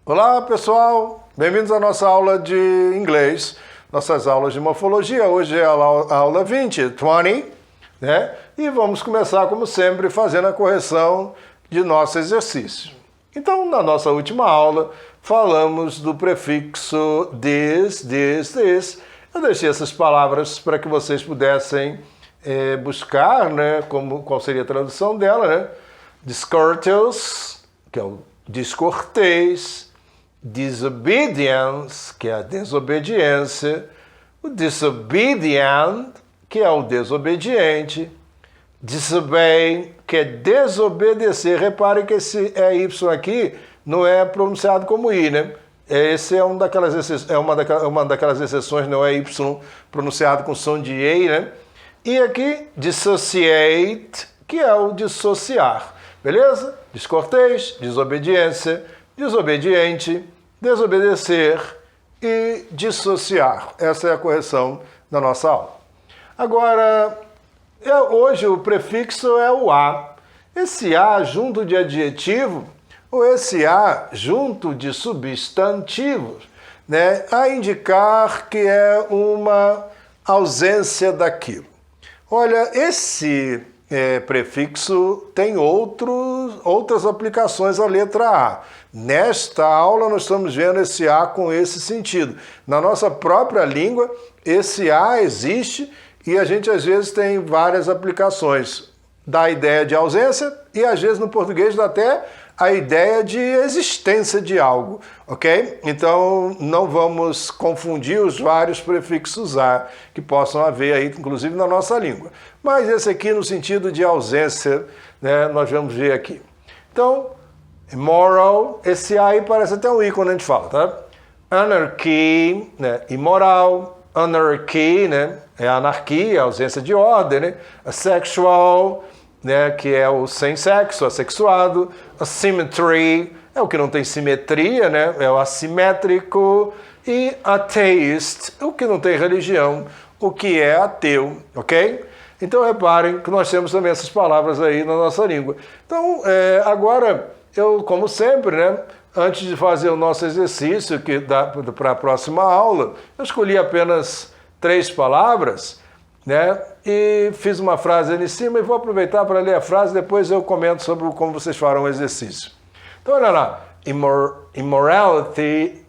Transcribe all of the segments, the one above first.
Olá pessoal, bem-vindos à nossa aula de inglês, nossas aulas de morfologia. Hoje é a aula 20, né? E vamos começar, como sempre, fazendo a correção de nosso exercício. Então, na nossa última aula, falamos do prefixo this. Eu deixei essas palavras para que vocês pudessem buscar, né, qual seria a tradução dela, né? Discourteous, que é o descortês, disobedience, que é a desobediência, o disobedient, que é o desobediente, disobey, que é desobedecer. Reparem que esse Y aqui não é pronunciado como I, né? Esse é uma daquelas exceções, não é Y pronunciado com som de E, né? E aqui, dissociate, que é o dissociar, beleza? Descortês, desobediência, desobediente, desobedecer e dissociar. Essa é a correção da nossa aula. Agora, hoje o prefixo é o A. Esse A junto de adjetivo ou esse A junto de substantivos, né, a indicar que é uma ausência daquilo. Olha, esse prefixo tem outras aplicações à letra A. Nesta aula nós estamos vendo esse A com esse sentido. Na nossa própria língua, esse A existe e a gente às vezes tem várias aplicações. Dá a ideia de ausência e às vezes no português dá até a ideia de existência de algo, ok? Então não vamos confundir os vários prefixos A que possam haver aí, inclusive na nossa língua. Mas esse aqui no sentido de ausência, né, nós vamos ver aqui. Então, immoral, esse A aí parece até um I quando a gente fala, tá? Anarchy, né, imoral, anarchy, né, é anarquia, ausência de ordem, né? Asexual, né, que é o sem sexo, assexuado. Asymmetry é o que não tem simetria, né, é o assimétrico. E atheist, o que não tem religião, o que é ateu, ok? Então reparem que nós temos também essas palavras aí na nossa língua. Então agora eu, como sempre, né, antes de fazer o nosso exercício que dá para a próxima aula, eu escolhi apenas 3 palavras, né? E fiz uma frase ali em cima e vou aproveitar para ler a frase, depois eu comento sobre como vocês farão o exercício. Então, olha lá. Immorality,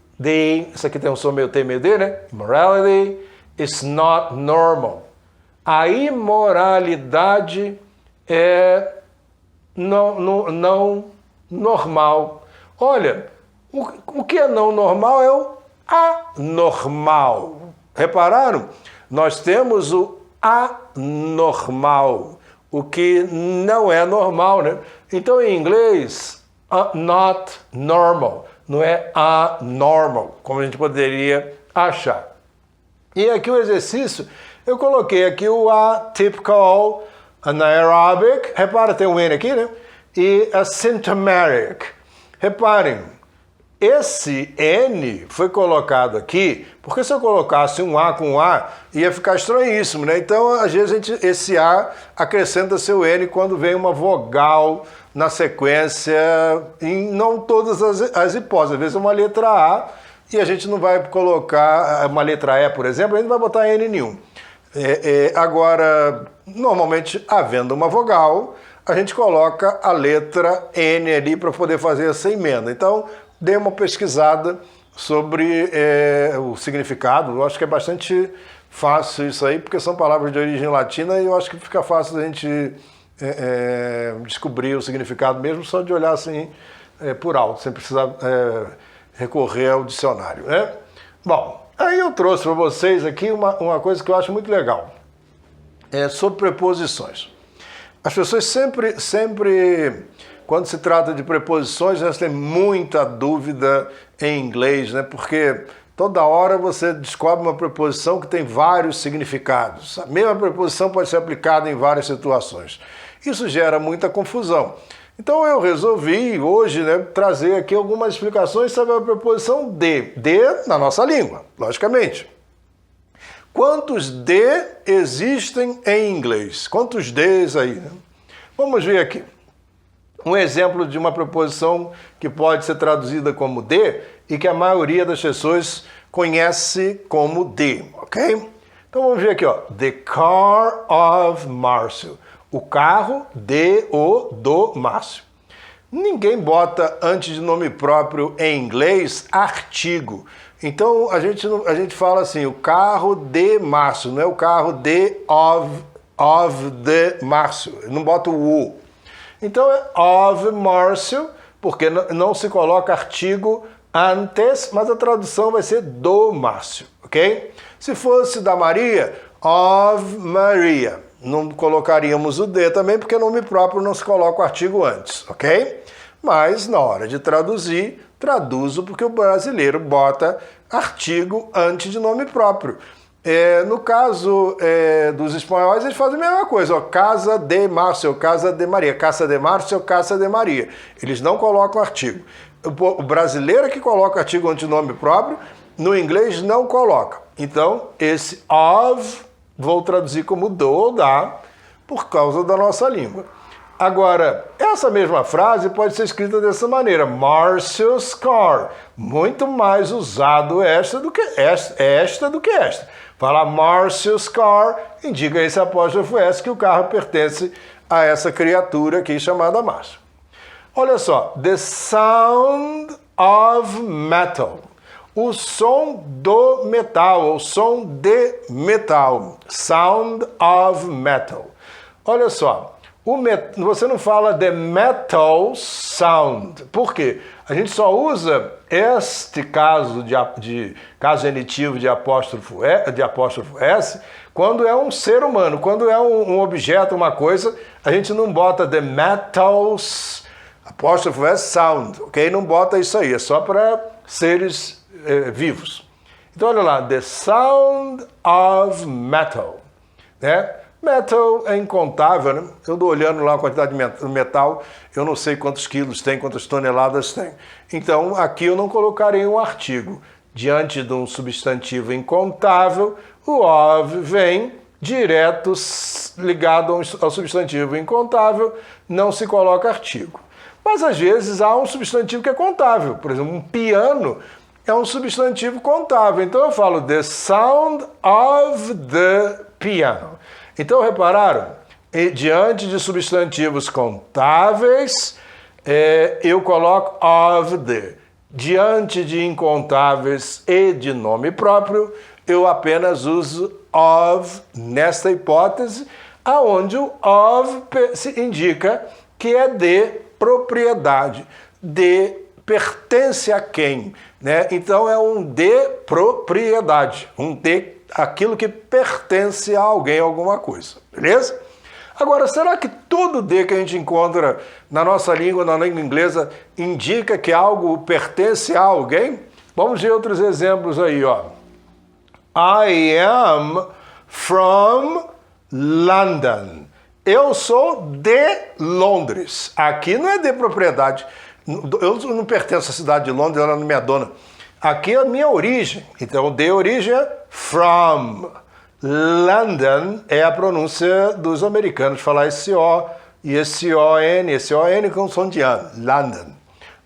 isso aqui tem um som meio T, meio D, né? Immorality is not normal. A imoralidade é não normal. Olha, o que é não normal é o anormal. Repararam? Nós temos o anormal, o que não é normal, né? Então, em inglês, not normal, não é anormal, como a gente poderia achar. E aqui o exercício, eu coloquei aqui o atypical, anaerobic, repara, tem um N aqui, né? E asymptomatic. Reparem, esse N foi colocado aqui, porque se eu colocasse um A com um A, ia ficar estranhíssimo, né? Então, às vezes, esse A acrescenta seu N quando vem uma vogal na sequência, em não todas as hipóteses. Às vezes é uma letra A e a gente não vai colocar uma letra E, por exemplo, a gente não vai botar N nenhum. Agora, normalmente, havendo uma vogal, a gente coloca a letra N ali para poder fazer essa emenda. Então, dê uma pesquisada sobre o significado. Eu acho que é bastante fácil isso aí, porque são palavras de origem latina e eu acho que fica fácil a gente descobrir o significado mesmo só de olhar assim por alto, sem precisar recorrer ao dicionário, né? Bom, aí eu trouxe para vocês aqui uma coisa que eu acho muito legal, sobre preposições. As pessoas sempre quando se trata de preposições, elas têm muita dúvida em inglês, né? Porque toda hora você descobre uma preposição que tem vários significados. A mesma preposição pode ser aplicada em várias situações. Isso gera muita confusão. Então eu resolvi hoje, né, trazer aqui algumas explicações sobre a preposição de na nossa língua, logicamente. Quantos de existem em inglês? Quantos Ds aí, né? Vamos ver aqui. Um exemplo de uma preposição que pode ser traduzida como de e que a maioria das pessoas conhece como de, ok? Então vamos ver aqui, ó. The car of Márcio. O carro do Márcio. Ninguém bota antes de nome próprio em inglês artigo. Então a gente fala assim, o carro de Márcio, não é o carro of the Márcio. Não bota o U. Então é of Márcio, porque não se coloca artigo antes, mas a tradução vai ser do Márcio, ok? Se fosse da Maria, of Maria. Não colocaríamos o de também, porque nome próprio não se coloca o artigo antes, ok? Mas na hora de traduzir, traduzo porque o brasileiro bota artigo antes de nome próprio. No caso dos espanhóis, eles fazem a mesma coisa, ó, casa de Márcio, casa de Maria, casa de Márcio, casa de Maria. Eles não colocam artigo. O brasileiro é que coloca artigo antes de nome próprio, no inglês não coloca. Então, esse of, vou traduzir como do ou da, por causa da nossa língua. Agora, essa mesma frase pode ser escrita dessa maneira, Márcio's car, muito mais usado esta do que esta. Falar Márcio's car indica esse apóstrofo S que o carro pertence a essa criatura aqui chamada Márcio. Olha só, the sound of metal, o som do metal, o som de metal, sound of metal. Olha só, você não fala the metal sound. Por quê? A gente só usa este caso de caso genitivo de apóstrofo S quando é um ser humano. Quando é um objeto, uma coisa, a gente não bota the metals apóstrofo S sound, ok? Não bota isso aí, é só para seres vivos. Então olha lá, the sound of metal, né? Metal é incontável, né? Eu estou olhando lá a quantidade de metal, eu não sei quantos quilos tem, quantas toneladas tem. Então, aqui eu não colocarei um artigo. Diante de um substantivo incontável, o of vem direto ligado ao substantivo incontável, não se coloca artigo. Mas, às vezes, há um substantivo que é contável. Por exemplo, um piano é um substantivo contável. Então, eu falo the sound of the piano. Então, repararam? Diante de substantivos contáveis, eu coloco of the. Diante de incontáveis e de nome próprio, eu apenas uso of nesta hipótese, aonde o of indica que é de propriedade, de pertence a quem, né? Então é um de propriedade, um de aquilo que pertence a alguém, alguma coisa, beleza? Agora, será que todo de que a gente encontra na nossa língua, na língua inglesa, indica que algo pertence a alguém? Vamos ver outros exemplos aí, ó. I am from London. Eu sou de Londres. Aqui não é de propriedade. Eu não pertenço à cidade de Londres, ela não é minha dona. Aqui é a minha origem. Então, de origem é from. London é a pronúncia dos americanos, falar esse O e esse O-N com som de an. London.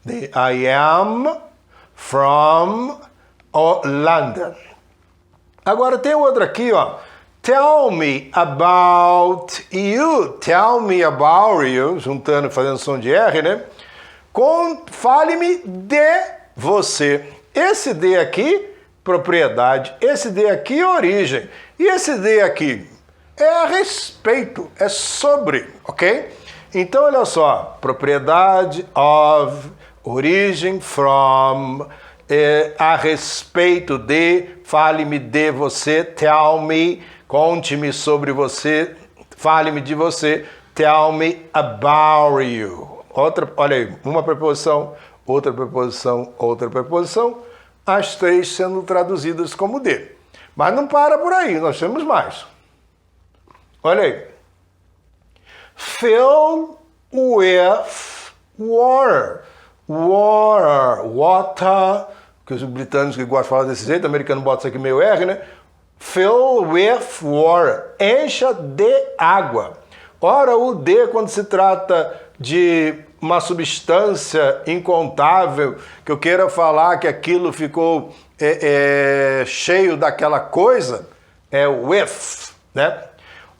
I am from London. Agora tem outro aqui, ó. Tell me about you. Tell me about you. Juntando, fazendo som de R, né? Fale-me de você. Esse de aqui, propriedade. Esse de aqui, origem. E esse de aqui é a respeito, é sobre, ok? Então, olha só. Propriedade, of, origem, from, a respeito de, fale-me de você, tell me, conte-me sobre você, fale-me de você, tell me about you. Olha aí, uma preposição, outra preposição, outra preposição, as três sendo traduzidas como de. Mas não para por aí, nós temos mais. Olha aí. Fill with water. Water, que os britânicos que gostam de falar desse jeito, o americano bota isso aqui meio R, né? Fill with water. Encha de água. Ora, o de, quando se trata de uma substância incontável, que eu queira falar que aquilo ficou cheio daquela coisa, é with, né?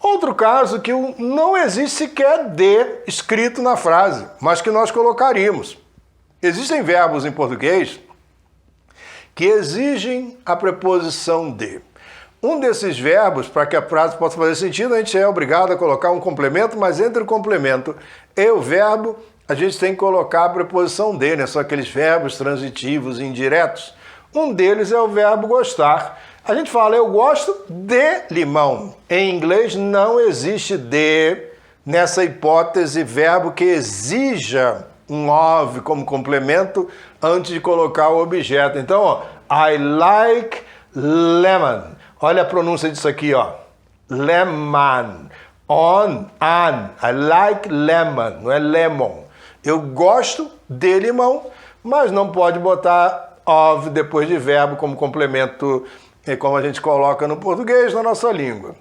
Outro caso que não existe sequer de escrito na frase, mas que nós colocaríamos. Existem verbos em português que exigem a preposição de. Um desses verbos, para que a frase possa fazer sentido, a gente é obrigado a colocar um complemento, mas entre o complemento e o verbo, a gente tem que colocar a preposição de, né? São aqueles verbos transitivos e indiretos. Um deles é o verbo gostar. A gente fala, eu gosto de limão. Em inglês não existe de, nessa hipótese, verbo que exija um of como complemento antes de colocar o objeto. Então, ó, I like lemon. Olha a pronúncia disso aqui, ó. Lemon. On, an. I like lemon, não é lemon. Eu gosto de limão, mas não pode botar of depois de verbo como complemento, como a gente coloca no português, na nossa língua.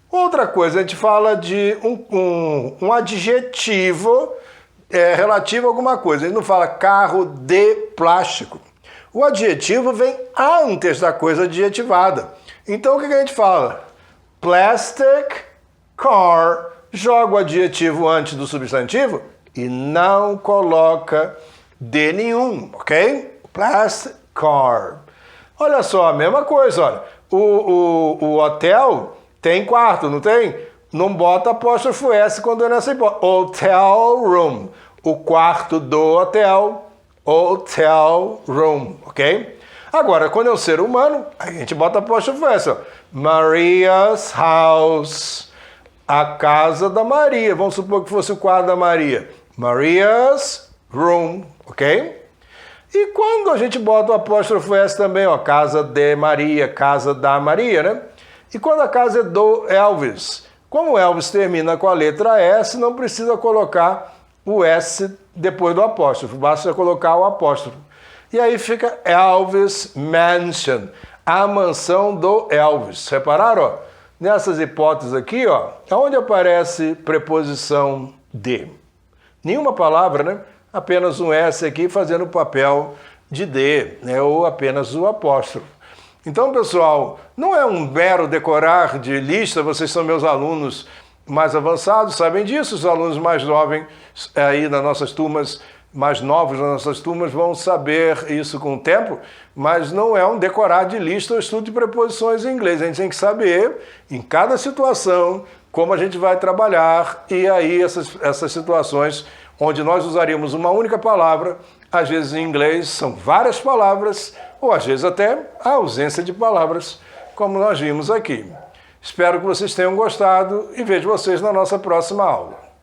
Outra coisa, a gente fala de um adjetivo relativo a alguma coisa. A gente não fala carro de plástico. O adjetivo vem antes da coisa adjetivada. Então, o que a gente fala? Plastic car. Joga o adjetivo antes do substantivo e não coloca de nenhum, ok? Plastic car. Olha só, a mesma coisa, olha. O hotel tem quarto, não tem? Não bota apóstrofo S quando é nessa hipótese. Hotel room. O quarto do hotel. Hotel room, ok? Agora, quando é o ser humano, a gente bota apóstrofo S. Ó. Maria's house. A casa da Maria. Vamos supor que fosse o quarto da Maria. Maria's room, ok? E quando a gente bota o apóstrofo S também, ó, casa de Maria, casa da Maria, né? E quando a casa é do Elvis, como o Elvis termina com a letra S, não precisa colocar o S depois do apóstrofo, basta colocar o apóstrofo. E aí fica Elvis Mansion, a mansão do Elvis. Repararam? Ó? Nessas hipóteses aqui, ó, onde aparece preposição de? Nenhuma palavra, né? Apenas um S aqui fazendo o papel de de, né? Ou apenas o apóstrofo. Então, pessoal, não é um mero decorar de lista, vocês são meus alunos mais avançados, sabem disso, os alunos mais jovens aí nas nossas turmas, mais novos nas nossas turmas, vão saber isso com o tempo, mas não é um decorar de lista ou estudo de preposições em inglês. A gente tem que saber, em cada situação, como a gente vai trabalhar, e aí essas situações onde nós usaríamos uma única palavra, às vezes em inglês são várias palavras, ou às vezes até a ausência de palavras, como nós vimos aqui. Espero que vocês tenham gostado e vejo vocês na nossa próxima aula.